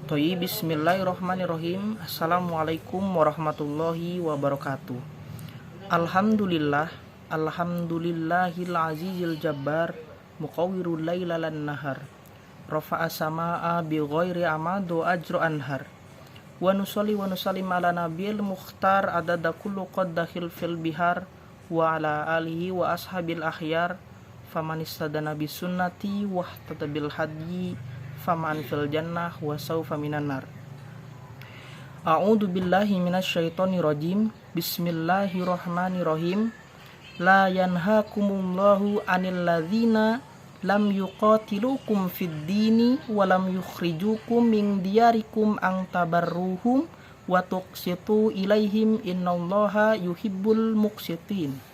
Bismillahirrahmanirrahim. Assalamualaikum warahmatullahi wabarakatuh. Alhamdulillahil azizil jabbar, muqawwirul laila lan nahar, rafa'a samaa bi ghairi amadu ajru anhar. Wa nusalli wa nusallim ala nabiyil mukhtar adada kullu qaddahil fil bihar wa ala alihi wa ashabil akhyar faman istadana bi sunnati wahtada bil hadyi faman fil jannah wa sawfa minan nar. A'udzu billahi minasyaitonir rajim. Bismillahirrahmanirrahim. La yanhaakumullahu 'anil ladzina lam yuqatilukum fid dini wa lam yukhrijukum min diyarikum an tabarruhum wa tuqsitu ilaihim innallaha yuhibbul muqsitin.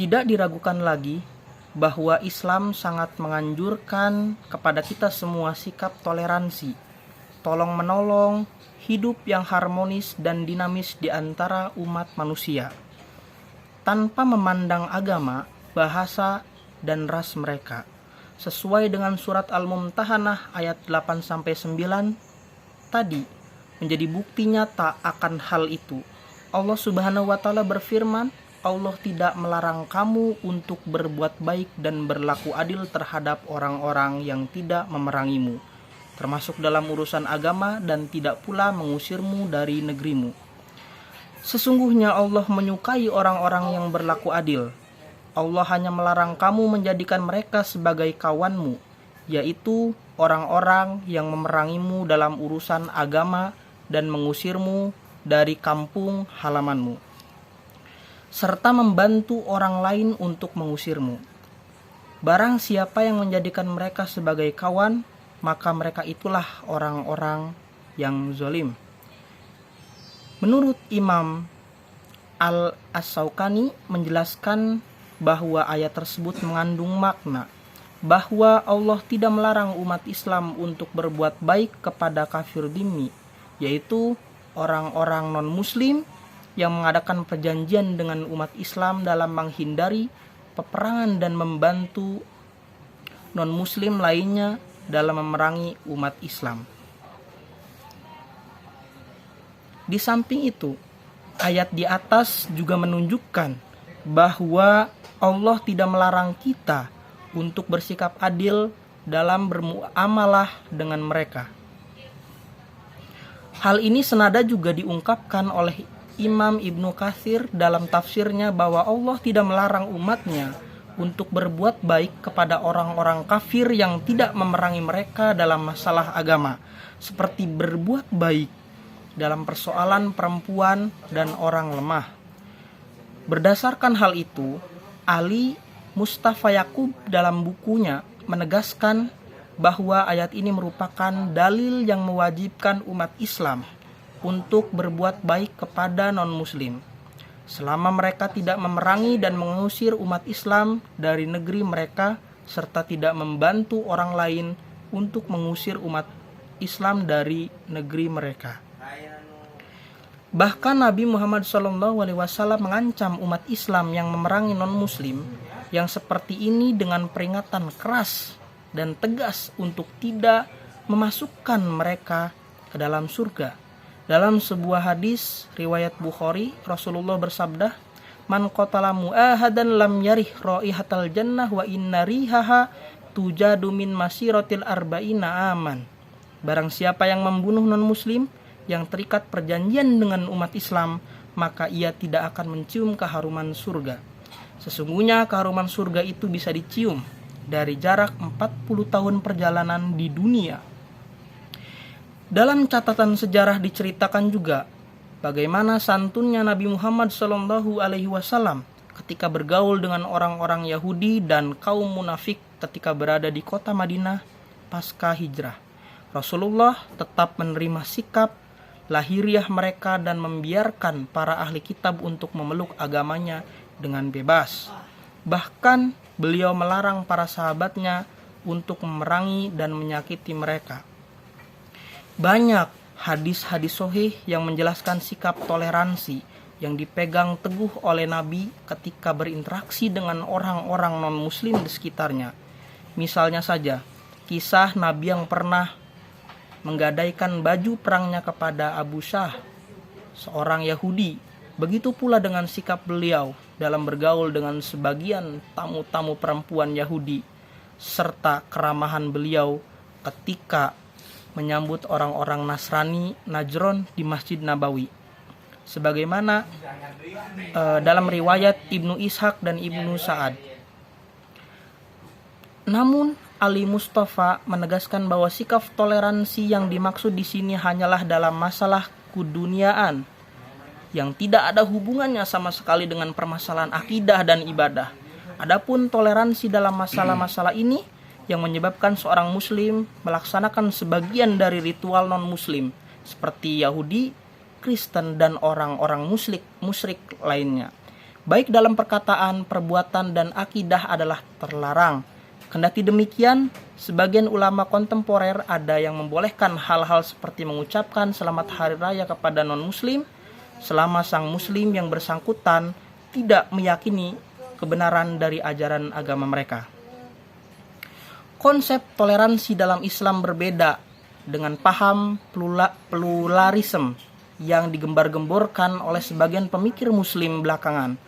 Tidak diragukan lagi bahwa Islam sangat menganjurkan kepada kita semua sikap toleransi, tolong-menolong, hidup yang harmonis dan dinamis di antara umat manusia, tanpa memandang agama, bahasa, dan ras mereka. Sesuai dengan surat Al-Mumtahanah ayat 8-9 tadi, menjadi bukti nyata akan hal itu. Allah Subhanahu wa Ta'ala berfirman, Allah tidak melarang kamu untuk berbuat baik dan berlaku adil terhadap orang-orang yang tidak memerangimu, termasuk dalam urusan agama, dan tidak pula mengusirmu dari negerimu. Sesungguhnya Allah menyukai orang-orang yang berlaku adil. Allah hanya melarang kamu menjadikan mereka sebagai kawanmu, yaitu orang-orang yang memerangimu dalam urusan agama dan mengusirmu dari kampung halamanmu, serta membantu orang lain untuk mengusirmu. Barang siapa yang menjadikan mereka sebagai kawan, maka mereka itulah orang-orang yang zalim. Menurut Imam Al-As-Sawqani menjelaskan bahwa ayat tersebut mengandung makna bahwa Allah tidak melarang umat Islam untuk berbuat baik kepada kafir dhimmi, yaitu orang-orang non-muslim yang mengadakan perjanjian dengan umat Islam dalam menghindari peperangan dan membantu non-muslim lainnya dalam memerangi umat Islam. Di samping itu, ayat di atas juga menunjukkan bahwa Allah tidak melarang kita untuk bersikap adil dalam bermuamalah dengan mereka. Hal ini senada juga diungkapkan oleh Imam Ibnu Katsir dalam tafsirnya bahwa Allah tidak melarang umatnya untuk berbuat baik kepada orang-orang kafir yang tidak memerangi mereka dalam masalah agama, seperti berbuat baik dalam persoalan perempuan dan orang lemah. Berdasarkan hal itu, Ali Mustafa Yakub dalam bukunya menegaskan bahwa ayat ini merupakan dalil yang mewajibkan umat Islam untuk berbuat baik kepada non-muslim, selama mereka tidak memerangi dan mengusir umat Islam dari negeri mereka, serta tidak membantu orang lain untuk mengusir umat Islam dari negeri mereka. Bahkan Nabi Muhammad SAW mengancam umat Islam yang memerangi non-muslim yang seperti ini dengan peringatan keras dan tegas untuk tidak memasukkan mereka ke dalam surga. Dalam sebuah hadis riwayat Bukhari, Rasulullah bersabda, "Man qatala mu'ahadan lam yarih raihatal jannah wa inna rihaha tujadu min masiratil arba'ina aman." Barang siapa yang membunuh non-muslim yang terikat perjanjian dengan umat Islam, maka ia tidak akan mencium keharuman surga. Sesungguhnya keharuman surga itu bisa dicium dari jarak 40 tahun perjalanan di dunia. Dalam catatan sejarah diceritakan juga bagaimana santunnya Nabi Muhammad SAW ketika bergaul dengan orang-orang Yahudi dan kaum munafik ketika berada di kota Madinah pasca hijrah. Rasulullah tetap menerima sikap lahiriah mereka dan membiarkan para ahli kitab untuk memeluk agamanya dengan bebas. Bahkan beliau melarang para sahabatnya untuk memerangi dan menyakiti mereka. Banyak hadis-hadis sahih yang menjelaskan sikap toleransi yang dipegang teguh oleh Nabi ketika berinteraksi dengan orang-orang non-muslim di sekitarnya. Misalnya saja, kisah Nabi yang pernah menggadaikan baju perangnya kepada Abu Syah, seorang Yahudi. Begitu pula dengan sikap beliau dalam bergaul dengan sebagian tamu-tamu perempuan Yahudi, serta keramahan beliau ketika menyambut orang-orang Nasrani Najron di Masjid Nabawi. Sebagaimana dalam riwayat Ibnu Ishaq dan Ibnu Sa'ad. Namun Ali Mustafa menegaskan bahwa sikap toleransi yang dimaksud di sini hanyalah dalam masalah keduniaan yang tidak ada hubungannya sama sekali dengan permasalahan akidah dan ibadah. Adapun toleransi dalam masalah-masalah ini yang menyebabkan seorang muslim melaksanakan sebagian dari ritual non-muslim seperti Yahudi, Kristen, dan orang-orang musyrik lainnya, baik dalam perkataan, perbuatan, dan akidah adalah terlarang. Kendati demikian, sebagian ulama kontemporer ada yang membolehkan hal-hal seperti mengucapkan selamat hari raya kepada non-muslim selama sang muslim yang bersangkutan tidak meyakini kebenaran dari ajaran agama mereka. Konsep toleransi dalam Islam berbeda dengan paham pluralisme yang digembar-gemborkan oleh sebagian pemikir muslim belakangan.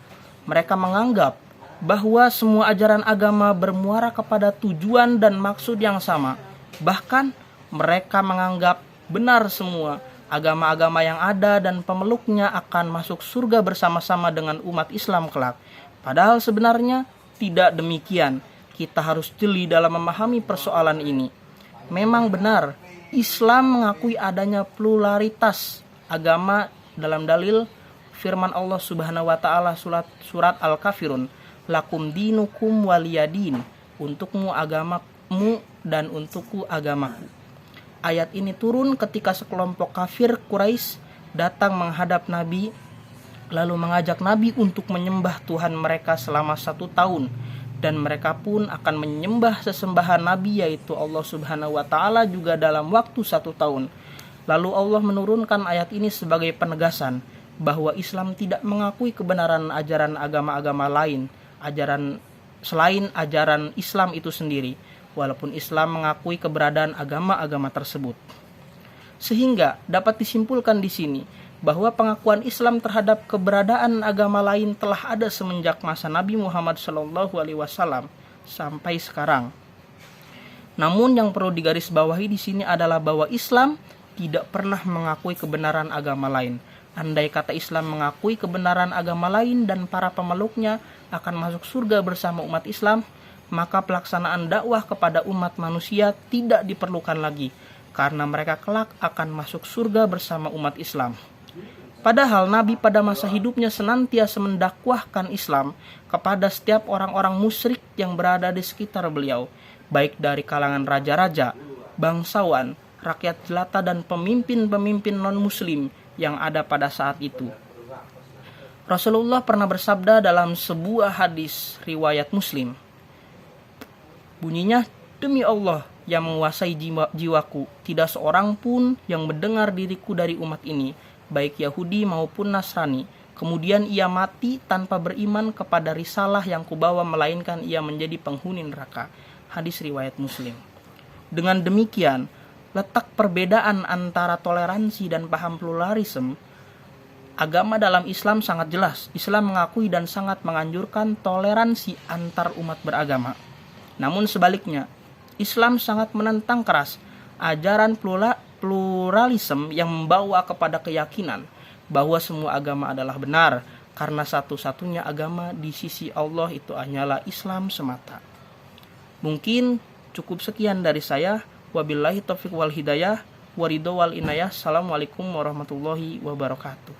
Mereka menganggap bahwa semua ajaran agama bermuara kepada tujuan dan maksud yang sama. Bahkan mereka menganggap benar semua agama-agama yang ada dan pemeluknya akan masuk surga bersama-sama dengan umat Islam kelak. Padahal sebenarnya tidak demikian. Kita harus jeli dalam memahami persoalan ini. Memang benar, Islam mengakui adanya pluralitas agama dalam dalil firman Allah Subhanahu wa taala surat Al-Kafirun, lakum dinukum waliyadin, untukmu agamamu dan untukku agamaku. Ayat ini turun ketika sekelompok kafir Quraisy datang menghadap Nabi lalu mengajak Nabi untuk menyembah Tuhan mereka selama 1 tahun, dan mereka pun akan menyembah sesembahan Nabi yaitu Allah Subhanahu wa taala juga dalam waktu 1 tahun. Lalu Allah menurunkan ayat ini sebagai penegasan bahwa Islam tidak mengakui kebenaran ajaran agama-agama lain, selain ajaran Islam itu sendiri, walaupun Islam mengakui keberadaan agama-agama tersebut. Sehingga dapat disimpulkan di sini bahwa pengakuan Islam terhadap keberadaan agama lain telah ada semenjak masa Nabi Muhammad SAW sampai sekarang. Namun yang perlu digarisbawahi di sini adalah bahwa Islam tidak pernah mengakui kebenaran agama lain. Andai kata Islam mengakui kebenaran agama lain dan para pemeluknya akan masuk surga bersama umat Islam, maka pelaksanaan dakwah kepada umat manusia tidak diperlukan lagi, karena mereka kelak akan masuk surga bersama umat Islam. Padahal Nabi pada masa hidupnya senantiasa mendakwahkan Islam kepada setiap orang-orang musyrik yang berada di sekitar beliau, baik dari kalangan raja-raja, bangsawan, rakyat jelata, dan pemimpin-pemimpin non-muslim yang ada pada saat itu. Rasulullah pernah bersabda dalam sebuah hadis riwayat Muslim, bunyinya, demi Allah yang menguasai jiwaku, tidak seorang pun yang mendengar diriku dari umat ini, baik Yahudi maupun Nasrani, kemudian ia mati tanpa beriman kepada risalah yang kubawa, melainkan ia menjadi penghuni neraka. Hadis riwayat Muslim. Dengan demikian, letak perbedaan antara toleransi dan paham pluralisme agama dalam Islam sangat jelas. Islam mengakui dan sangat menganjurkan toleransi antar umat beragama. Namun sebaliknya, Islam sangat menentang keras ajaran pluralisme yang membawa kepada keyakinan bahwa semua agama adalah benar, karena satu-satunya agama di sisi Allah itu hanyalah Islam semata. Mungkin cukup sekian dari saya. Wabillahi taufiq wal hidayah, waridho wal inayah. Assalamualaikum warahmatullahi wabarakatuh.